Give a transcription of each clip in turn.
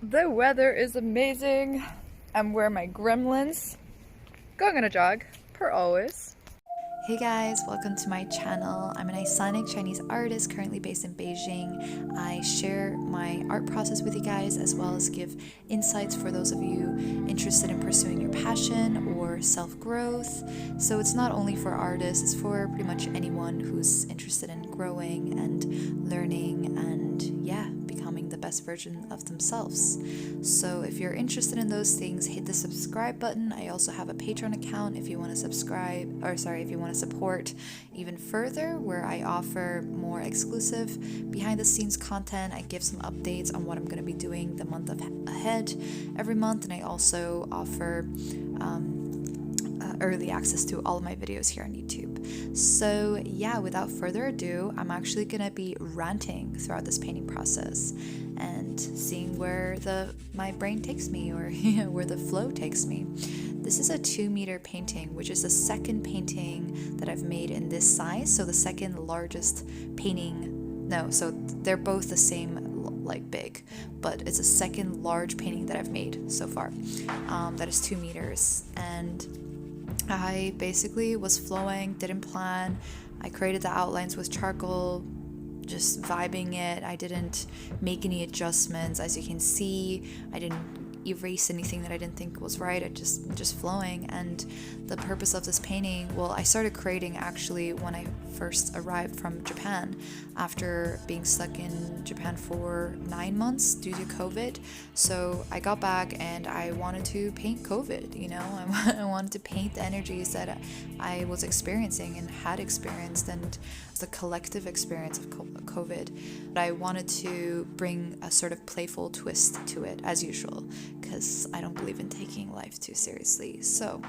The weather is amazing. I'm wearing my Gremlins, going on a jog, per always. Hey guys, welcome to my channel. I'm an Isonic Chinese artist currently based in Beijing. I share my art process with you guys as well as give insights for those of you interested in pursuing your passion or self-growth. So it's not only for artists, it's for pretty much anyone who's interested in growing and learning and becoming the best version of themselves. So if you're interested in those things, hit the subscribe button. I also have a Patreon account if you want to if you want to support even further, where I offer more exclusive behind the scenes content. I give some updates on what I'm going to be doing the month ahead every month, and I also offer early access to all of my videos here on YouTube. So yeah, without further ado, I'm actually gonna be ranting throughout this painting process and seeing where my brain takes me, or where the flow takes me. This is a 2-meter painting, which is the second painting that I've made in this size. So the second largest painting, no, so they're both the same like big, but it's a second large painting that I've made so far. That is 2 meters, and I basically was flowing, didn't plan. I created the outlines with charcoal, just vibing it. I didn't make any adjustments. As you can see, I didn't erase anything that I didn't think was right. I just flowing. And the purpose of this painting, well, I started creating actually when I first arrived from Japan, after being stuck in Japan for 9 months due to COVID. So I got back and I wanted to paint COVID, I wanted to paint the energies that I was experiencing and had experienced, and the collective experience of COVID. But I wanted to bring a sort of playful twist to it, as usual, because I don't believe in taking life too seriously. So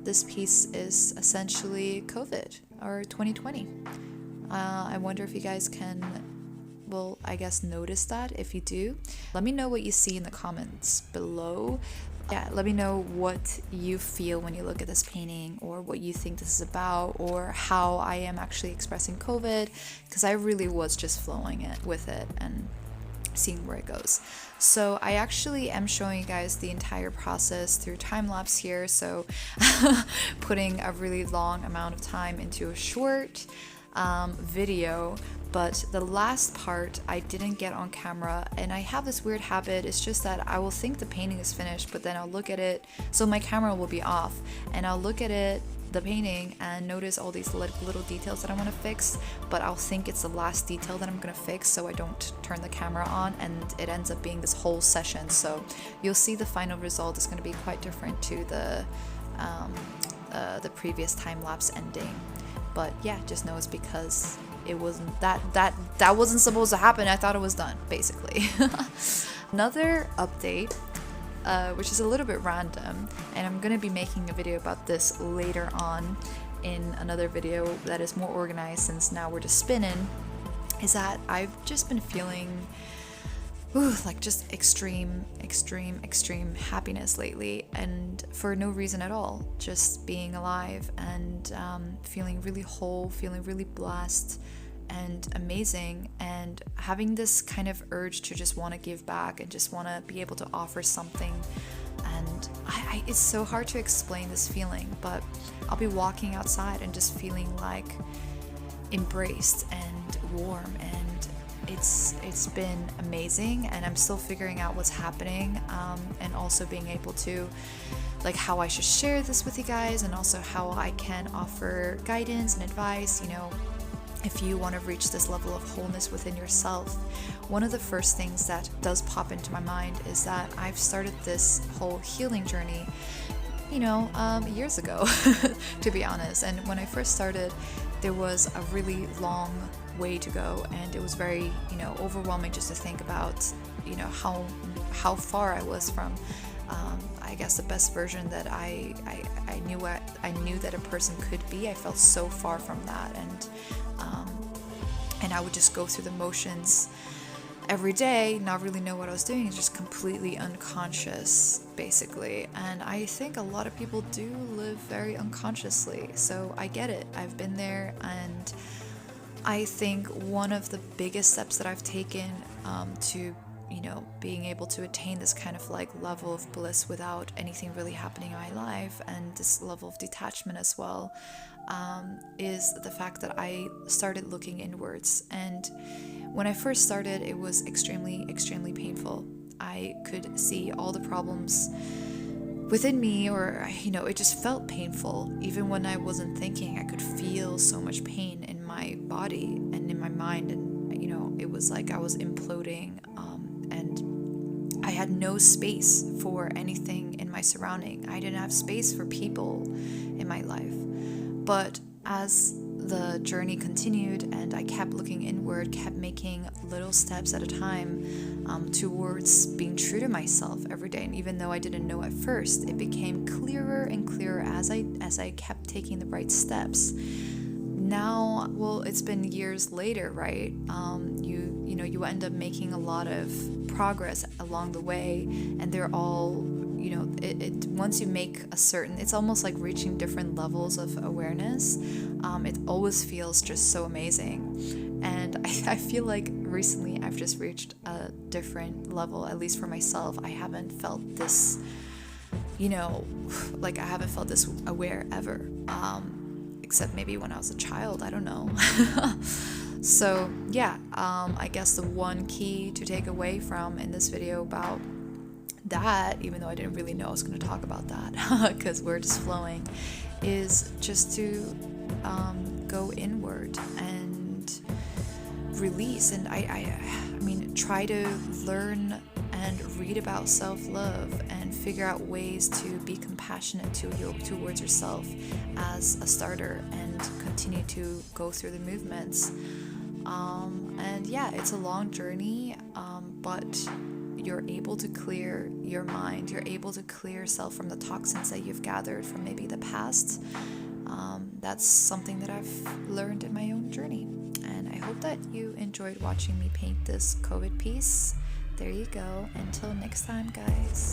this piece is essentially COVID, or 2020. I wonder if you guys can, well, I guess notice that. If you do, let me know what you see in the comments below. Yeah, let me know what you feel when you look at this painting, or what you think this is about, or how I am actually expressing COVID, because I really was just flowing with it and seeing where it goes. So I actually am showing you guys the entire process through time lapse here, so putting a really long amount of time into a short video. But the last part I didn't get on camera, and I have this weird habit. It's just that I will think the painting is finished, but then I'll look at it, so my camera will be off, and I'll look at it, the painting, and notice all these little details that I want to fix, but I'll think it's the last detail that I'm gonna fix, so I don't turn the camera on, and it ends up being this whole session. So you'll see the final result is going to be quite different to the previous time-lapse ending. But yeah, just know it's because it wasn't that wasn't supposed to happen. I thought it was done, basically. Another update, which is a little bit random, and I'm gonna be making a video about this later on in another video that is more organized, since now we're just spinning, is that I've just been feeling like just extreme happiness lately, and for no reason at all. Just being alive and feeling really whole, feeling really blessed and amazing, and having this kind of urge to just want to give back and just want to be able to offer something. And it's so hard to explain this feeling, but I'll be walking outside and just feeling like embraced and warm, and it's been amazing, and I'm still figuring out what's happening, and also being able to, like, how I should share this with you guys, and also how I can offer guidance and advice, if you want to reach this level of wholeness within yourself. One of the first things that does pop into my mind is that I've started this whole healing journey, years ago, to be honest. And when I first started, there was a really long way to go, and it was very, overwhelming just to think about, how far I was from, I guess, the best version that I knew that a person could be. I felt so far from that, and I would just go through the motions every day, not really know what I was doing, just completely unconscious, basically. And I think a lot of people do live very unconsciously, so I get it. I've been there, and I think one of the biggest steps that I've taken to you know, being able to attain this kind of like level of bliss without anything really happening in my life, and this level of detachment as well, is the fact that I started looking inwards. And when I first started, it was extremely, extremely painful. I could see all the problems within me, or, you know, it just felt painful. Even when I wasn't thinking, I could feel so much pain in my body and in my mind. And, you know, it was like I was imploding, and I had no space for anything in my surrounding. I didn't have space for people in my life. But as the journey continued and I kept looking inward, kept making little steps at a time towards being true to myself every day, and even though I didn't know at first, it became clearer and clearer as I kept taking the right steps. Now, well, it's been years later, right? You know, you end up making a lot of progress along the way, and they're all, you know, it once you make a certain, it's almost like reaching different levels of awareness. It always feels just so amazing. And I feel like recently I've just reached a different level, at least for myself. I haven't felt this, you know, like I haven't felt this aware ever, except maybe when I was a child, I don't know. So yeah, I guess the one key to take away from in this video about that, even though I didn't really know I was going to talk about that because we're just flowing, is just to go inward and release. And I mean, try to learn and read about self-love and figure out ways to be compassionate towards yourself as a starter, and continue to go through the movements. And yeah, it's a long journey, but you're able to clear your mind, you're able to clear yourself from the toxins that you've gathered from maybe the past. That's something that I've learned in my own journey, and I hope that you enjoyed watching me paint this COVID piece. There you go. Until next time, guys.